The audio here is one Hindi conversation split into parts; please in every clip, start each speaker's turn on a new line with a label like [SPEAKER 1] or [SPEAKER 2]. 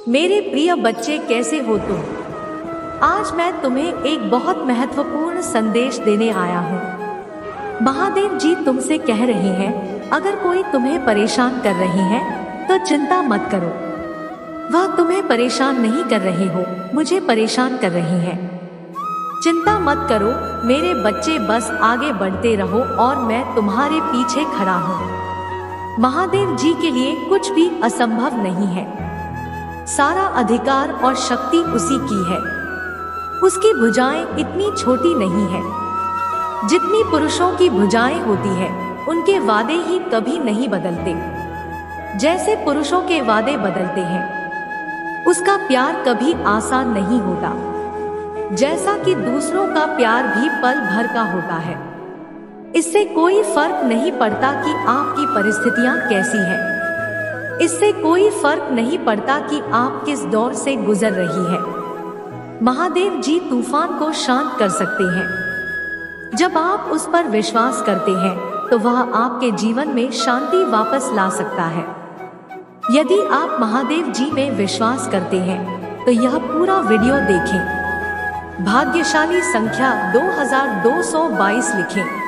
[SPEAKER 1] मेरे प्रिय बच्चे, कैसे हो तुम? आज मैं तुम्हें एक बहुत महत्वपूर्ण संदेश देने आया हूँ। महादेव जी तुमसे कह रहे हैं, अगर कोई तुम्हें परेशान कर रहे हैं तो चिंता मत करो। वह तुम्हें परेशान नहीं कर रहे हो, मुझे परेशान कर रहे हैं। चिंता मत करो मेरे बच्चे, बस आगे बढ़ते रहो और मैं तुम्हारे पीछे खड़ा हूँ। महादेव जी के लिए कुछ भी असंभव नहीं है। सारा अधिकार और शक्ति उसी की है। उसकी भुजाएं इतनी छोटी नहीं है। जितनी पुरुषों की भुजाएं होती है, उनके वादे ही कभी नहीं बदलते। जैसे पुरुषों के वादे बदलते हैं, उसका प्यार कभी आसान नहीं होता। जैसा कि दूसरों का प्यार भी पल भर का होता है। इससे कोई फर्क नहीं पड़ता कि आपकी परिस्थितियां कैसी हैं। इससे कोई फर्क नहीं पड़ता कि आप किस दौर से गुजर रही है। महादेव जी तूफान को शांत कर सकते हैं। जब आप उस पर विश्वास करते हैं तो वह आपके जीवन में शांति वापस ला सकता है। यदि आप महादेव जी में विश्वास करते हैं तो यह पूरा वीडियो देखें। भाग्यशाली संख्या 2222 लिखें।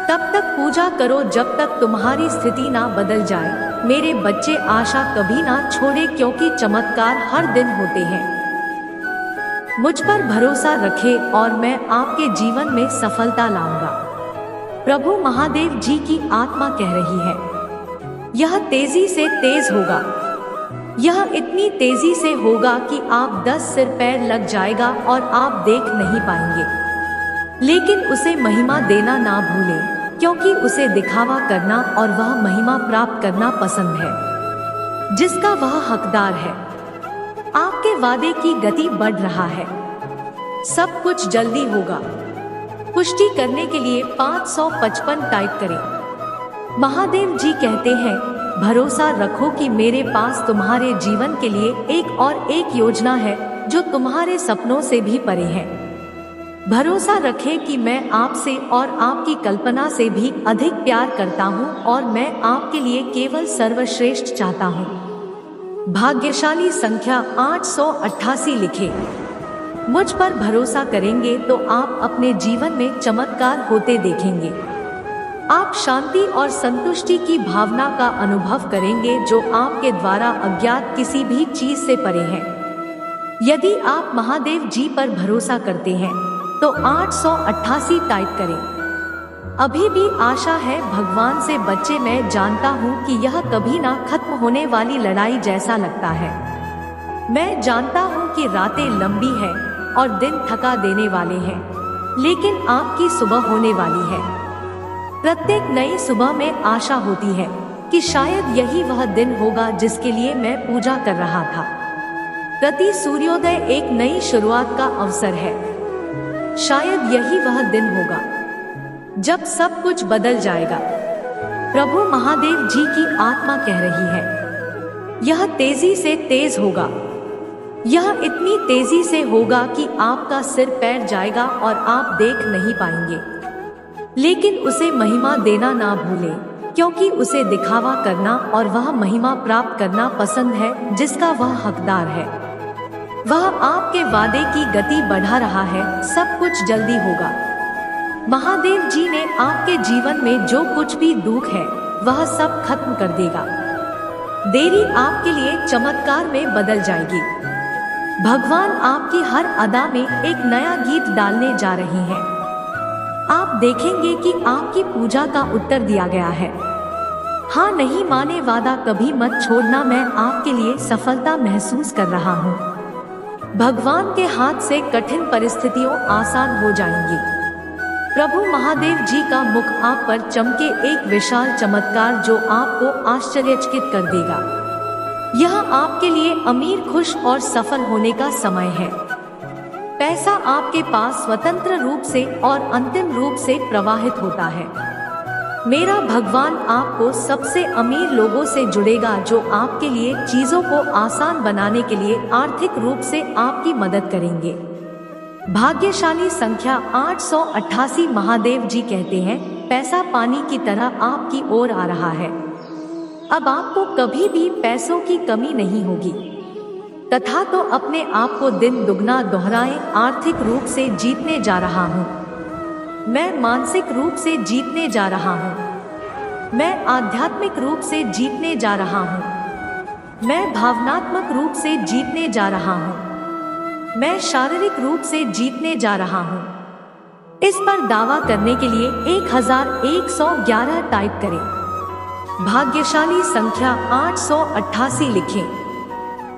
[SPEAKER 1] तब तक पूजा करो जब तक तुम्हारी स्थिति ना बदल जाए। मेरे बच्चे, आशा कभी ना छोड़े, क्योंकि चमत्कार हर दिन होते हैं। मुझ पर भरोसा रखें और मैं आपके जीवन में सफलता लाऊंगा। प्रभु महादेव जी की आत्मा कह रही है, यह तेजी से तेज होगा। यह इतनी तेजी से होगा कि आप 10 सिर पैर लग जाएगा और आप देख नहीं पाएंगे। लेकिन उसे महिमा देना ना भूलें, क्योंकि उसे दिखावा करना और वह महिमा प्राप्त करना पसंद है, जिसका वह हकदार है। आपके वादे की गति बढ़ रहा है। सब कुछ जल्दी होगा। पुष्टि करने के लिए 555 टाइप करें। महादेव जी कहते हैं, भरोसा रखो कि मेरे पास तुम्हारे जीवन के लिए एक योजना है जो तुम्हारे सपनों से भी परे है। भरोसा रखें कि मैं आपसे और आपकी कल्पना से भी अधिक प्यार करता हूँ और मैं आपके लिए केवल सर्वश्रेष्ठ चाहता हूँ। भाग्यशाली संख्या 888 लिखें। मुझ पर भरोसा करेंगे तो आप अपने जीवन में चमत्कार होते देखेंगे। आप शांति और संतुष्टि की भावना का अनुभव करेंगे जो आपके द्वारा अज्ञात किसी भी चीज से परे है। यदि आप महादेव जी पर भरोसा करते हैं तो 888 टाइप करें। अभी भी आशा है भगवान से बच्चे, मैं जानता हूँ कि यह कभी ना खत्म होने वाली लड़ाई जैसा लगता है। मैं जानता हूँ कि रातें लंबी हैं और दिन थका देने वाले हैं, लेकिन आपकी सुबह होने वाली है। प्रत्येक नई सुबह में आशा होती है कि शायद यही वह दिन होगा जिसके लिए मैं पूजा कर रहा था। प्रति सूर्योदय एक नई शुरुआत का अवसर है। शायद यही वह दिन होगा जब सब कुछ बदल जाएगा। प्रभु महादेव जी की आत्मा कह रही है, यह तेजी से तेज होगा। यह इतनी तेजी से होगा कि आपका सिर पैर जाएगा और आप देख नहीं पाएंगे। लेकिन उसे महिमा देना ना भूलें, क्योंकि उसे दिखावा करना और वह महिमा प्राप्त करना पसंद है, जिसका वह हकदार है। वह आपके वादे की गति बढ़ा रहा है। सब कुछ जल्दी होगा। महादेव जी ने आपके जीवन में जो कुछ भी दुख है वह सब खत्म कर देगा। देरी आपके लिए चमत्कार में बदल जाएगी। भगवान आपकी हर अदा में एक नया गीत डालने जा रहे हैं। आप देखेंगे कि आपकी पूजा का उत्तर दिया गया है। हाँ नहीं माने वादा कभी मत छोड़ना, मैं आपके लिए सफलता महसूस कर रहा हूँ। भगवान के हाथ से कठिन परिस्थितियों आसान हो जाएंगी। प्रभु महादेव जी का मुख आप पर चमके, एक विशाल चमत्कार जो आपको आश्चर्यचकित कर देगा। यह आपके लिए अमीर, खुश और सफल होने का समय है। पैसा आपके पास स्वतंत्र रूप से और अंतिम रूप से प्रवाहित होता है। मेरा भगवान आपको सबसे अमीर लोगों से जुड़ेगा जो आपके लिए चीजों को आसान बनाने के लिए आर्थिक रूप से आपकी मदद करेंगे। भाग्यशाली संख्या 888। महादेव जी कहते हैं, पैसा पानी की तरह आपकी ओर आ रहा है। अब आपको कभी भी पैसों की कमी नहीं होगी। तथा तो अपने आप को दिन दुगना दोहराएं। आर्थिक रूप से जीतने जा रहा हूँ, मैं मानसिक रूप से जीतने जा रहा हूँ, मैं आध्यात्मिक रूप से जीतने जा रहा हूँ, मैं भावनात्मक रूप से जीतने जा रहा हूँ, मैं शारीरिक रूप से जीतने जा रहा हूँ। इस पर दावा करने के लिए 1111 टाइप करें। भाग्यशाली संख्या 888 लिखें।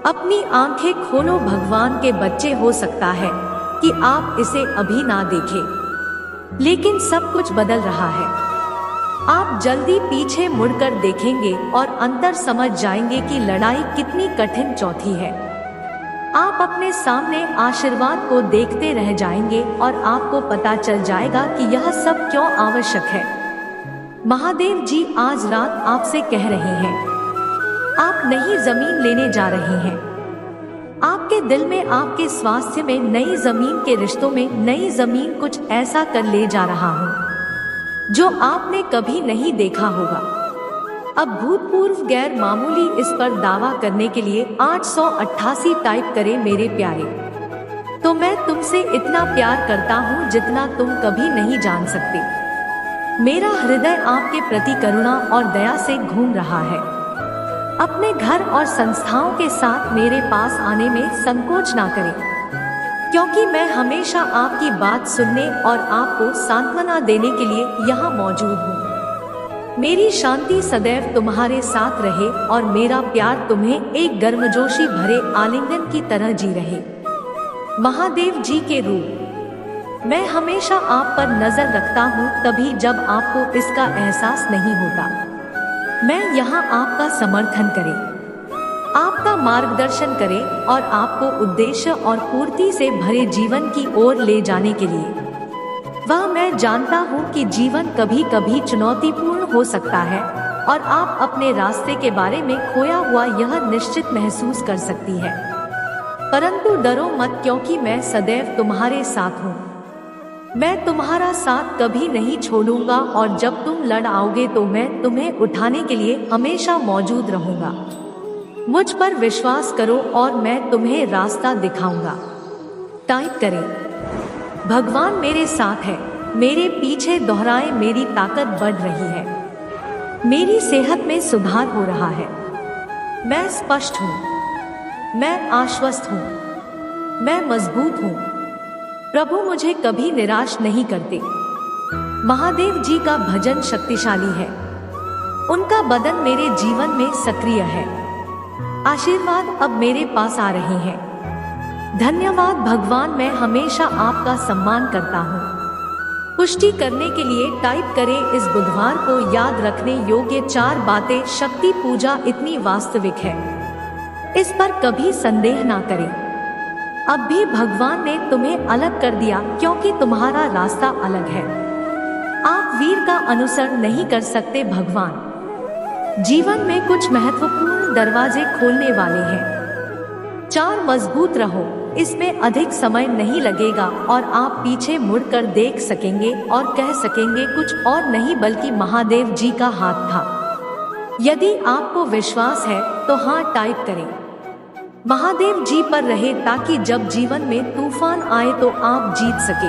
[SPEAKER 1] अपनी आंखें खोलो, भगवान के बच्चे। हो सकता है कि आप इसे अभी ना देखें, लेकिन सब कुछ बदल रहा है। आप जल्दी पीछे मुड़कर देखेंगे और अंतर समझ जाएंगे कि लड़ाई कितनी कठिन चौथी है। आप अपने सामने आशीर्वाद को देखते रह जाएंगे और आपको पता चल जाएगा कि यह सब क्यों आवश्यक है। महादेव जी आज रात आपसे कह रहे हैं, आप नई जमीन लेने जा रहे हैं। आपके दिल में, आपके स्वास्थ्य में, नई जमीन के रिश्तों में नई जमीन कुछ ऐसा कर ले जा रहा हूँ जो आपने कभी नहीं देखा होगा। अब भूतपूर्व गैर मामूली इस पर दावा करने के लिए 888 टाइप करें। मेरे प्यारे, तो मैं तुमसे इतना प्यार करता हूँ जितना तुम कभी नहीं जान सकते। मेरा हृदय आपके प्रति करुणा और दया से घूम रहा है। अपने घर और संस्थाओं के साथ मेरे पास आने में संकोच ना करें, क्योंकि मैं हमेशा आपकी बात सुनने और आपको सांत्वना देने के लिए यहाँ मौजूद हूँ। मेरी शांति सदैव तुम्हारे साथ रहे और मेरा प्यार तुम्हें एक गर्मजोशी भरे आलिंगन की तरह जी रहे। महादेव जी के रूप, मैं हमेशा आप पर नजर रखता हूँ, तभी जब आपको इसका एहसास नहीं होता। मैं यहाँ आपका समर्थन करे, आपका मार्गदर्शन करे और आपको उद्देश्य और पूर्ति से भरे जीवन की ओर ले जाने के लिए। वह मैं जानता हूँ कि जीवन कभी कभी चुनौतीपूर्ण हो सकता है और आप अपने रास्ते के बारे में खोया हुआ यह निश्चित महसूस कर सकती है, परंतु डरो मत, क्योंकि मैं सदैव तुम्हारे साथ हूँ। मैं तुम्हारा साथ कभी नहीं छोड़ूंगा और जब तुम लड़ आओगे तो मैं तुम्हें उठाने के लिए हमेशा मौजूद रहूंगा। मुझ पर विश्वास करो और मैं तुम्हें रास्ता दिखाऊंगा। टाइप करें, भगवान मेरे साथ है, मेरे पीछे दोहराएं। मेरी ताकत बढ़ रही है, मेरी सेहत में सुधार हो रहा है, मैं स्पष्ट हूँ, मैं आश्वस्त हूँ, मैं मजबूत हूँ। प्रभु मुझे कभी निराश नहीं करते। महादेव जी का भजन शक्तिशाली है, उनका बदन मेरे जीवन में सक्रिय है। आशीर्वाद अब मेरे पास आ रहे हैं। धन्यवाद भगवान, मैं हमेशा आपका सम्मान करता हूँ। पुष्टि करने के लिए टाइप करें, इस बुधवार को याद रखने योग्य 4 बातें। शक्ति पूजा इतनी वास्तविक है, इस पर कभी संदेह ना करें। अब भी भगवान ने तुम्हें अलग कर दिया, क्योंकि तुम्हारा रास्ता अलग है। आप वीर का अनुसरण नहीं कर सकते। भगवान जीवन में कुछ महत्वपूर्ण दरवाजे खोलने वाले हैं। 4 मजबूत रहो, इसमें अधिक समय नहीं लगेगा और आप पीछे मुड़कर देख सकेंगे और कह सकेंगे कुछ और नहीं बल्कि महादेव जी का हाथ था। यदि आपको विश्वास है तो हाँ टाइप करें। महादेव जी पर रहे ताकि जब जीवन में तूफान आए तो आप जीत सके।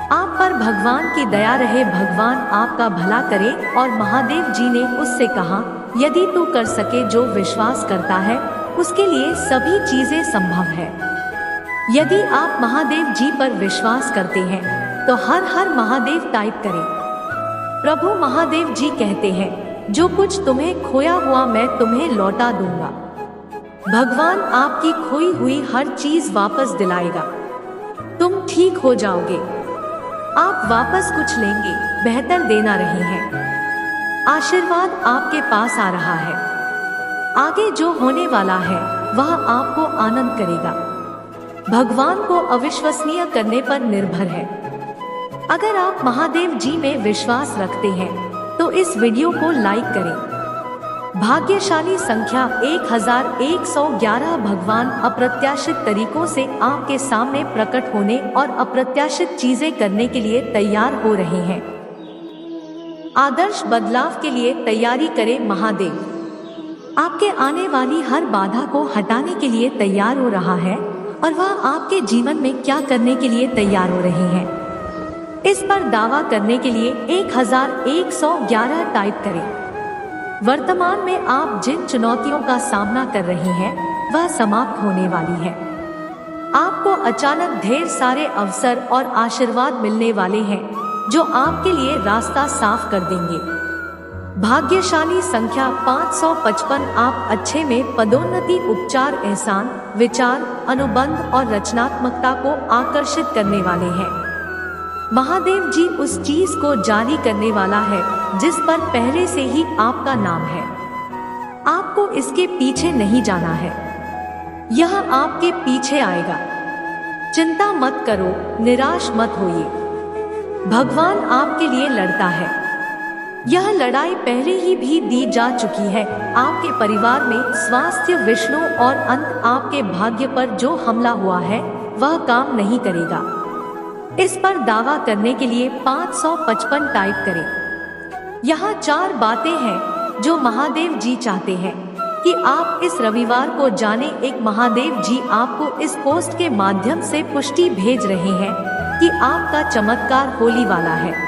[SPEAKER 1] आप पर भगवान की दया रहे, भगवान आपका भला करे। और महादेव जी ने उससे कहा, यदि तू कर सके, जो विश्वास करता है उसके लिए सभी चीजें संभव है। यदि आप महादेव जी पर विश्वास करते हैं तो हर हर महादेव टाइप करें। प्रभु महादेव जी कहते हैं, जो कुछ तुम्हें खोया हुआ मैं तुम्हें लौटा दूंगा। भगवान आपकी खोई हुई हर चीज वापस दिलाएगा। तुम ठीक हो जाओगे, आप वापस कुछ लेंगे, बेहतर देना रहे हैं। आशीर्वाद आपके पास आ रहा है। आगे जो होने वाला है वह आपको आनंद करेगा। भगवान को अविश्वसनीय करने पर निर्भर है। अगर आप महादेव जी में विश्वास रखते हैं तो इस वीडियो को लाइक करें। भाग्यशाली संख्या 1111। भगवान अप्रत्याशित तरीकों से आपके सामने प्रकट होने और अप्रत्याशित चीजें करने के लिए तैयार हो रहे हैं। आदर्श बदलाव के लिए तैयारी करें। महादेव आपके आने वाली हर बाधा को हटाने के लिए तैयार हो रहा है और वह आपके जीवन में क्या करने के लिए तैयार हो रहे हैं, इस पर दावा करने के लिए 1111 टाइप करें। वर्तमान में आप जिन चुनौतियों का सामना कर रहे हैं वह समाप्त होने वाली है। आपको अचानक ढेर सारे अवसर और आशीर्वाद मिलने वाले हैं जो आपके लिए रास्ता साफ कर देंगे। भाग्यशाली संख्या 555। आप अच्छे में पदोन्नति, उपचार, एहसान, विचार, अनुबंध और रचनात्मकता को आकर्षित करने वाले हैं। महादेव जी उस चीज को जारी करने वाला है जिस पर पहले से ही आपका नाम है। आपको इसके पीछे नहीं जाना है, यह आपके पीछे आएगा। चिंता मत करो, निराश मत होइए। भगवान आपके लिए लड़ता है। यह लड़ाई पहले ही भी दी जा चुकी है। आपके परिवार में स्वास्थ्य, विष्णु और अंत आपके भाग्य पर जो हमला हुआ है वह काम नहीं करेगा। इस पर दावा करने के लिए 555 टाइप करें। यहाँ 4 बातें हैं जो महादेव जी चाहते हैं कि आप इस रविवार को जाने। एक, महादेव जी आपको इस पोस्ट के माध्यम से पुष्टि भेज रहे हैं कि आपका चमत्कार होने वाला है।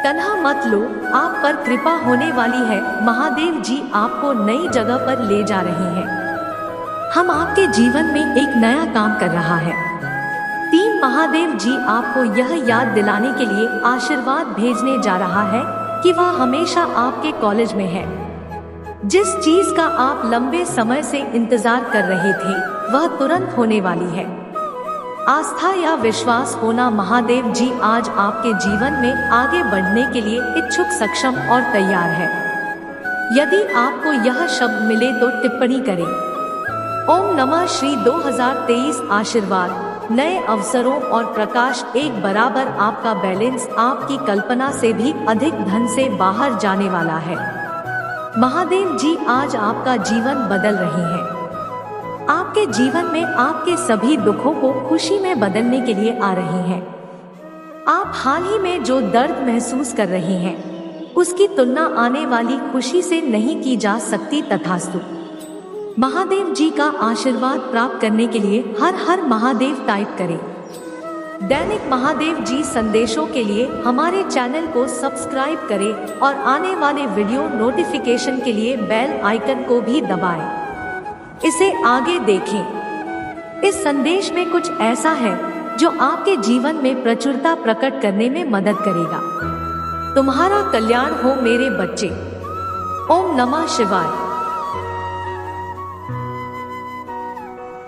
[SPEAKER 1] तन्हा मत लो, आप पर कृपा होने वाली है। महादेव जी आपको नई जगह पर ले जा रहे हैं। हम आपके जीवन में एक नया काम कर रहा है। 3, महादेव जी आपको यह याद दिलाने के लिए आशीर्वाद भेजने जा रहा है कि वह हमेशा आपके कॉलेज में है। जिस चीज का आप लंबे समय से इंतजार कर रहे थे वह तुरंत होने वाली है। आस्था या विश्वास होना। महादेव जी आज आपके जीवन में आगे बढ़ने के लिए इच्छुक, सक्षम और तैयार है। यदि आपको यह शब्द मिले तो टिप्पणी करें। ओम नमः श्री 2023 आशीर्वाद, नए अवसरों और प्रकाश। एक बराबर आपका बैलेंस आपकी कल्पना से भी अधिक धन से बाहर जाने वाला है। महादेव जी आज आपका जीवन बदल रहे हैं। आपके जीवन में आपके सभी दुखों को खुशी में बदलने के लिए आ रहे हैं। आप हाल ही में जो दर्द महसूस कर रहे हैं उसकी तुलना आने वाली खुशी से नहीं की जा सकती। तथास्तु। महादेव जी का आशीर्वाद प्राप्त करने के लिए हर हर महादेव टाइप करें। दैनिक महादेव जी संदेशों के लिए हमारे चैनल को सब्सक्राइब करें और आने वाले वीडियो नोटिफिकेशन के लिए बेल आइकन को भी दबाएं। इसे आगे देखें। इस संदेश में कुछ ऐसा है जो आपके जीवन में प्रचुरता प्रकट करने में मदद करेगा। तुम्हारा कल्याण हो मेरे बच्चे। ओम नमः शिवाय।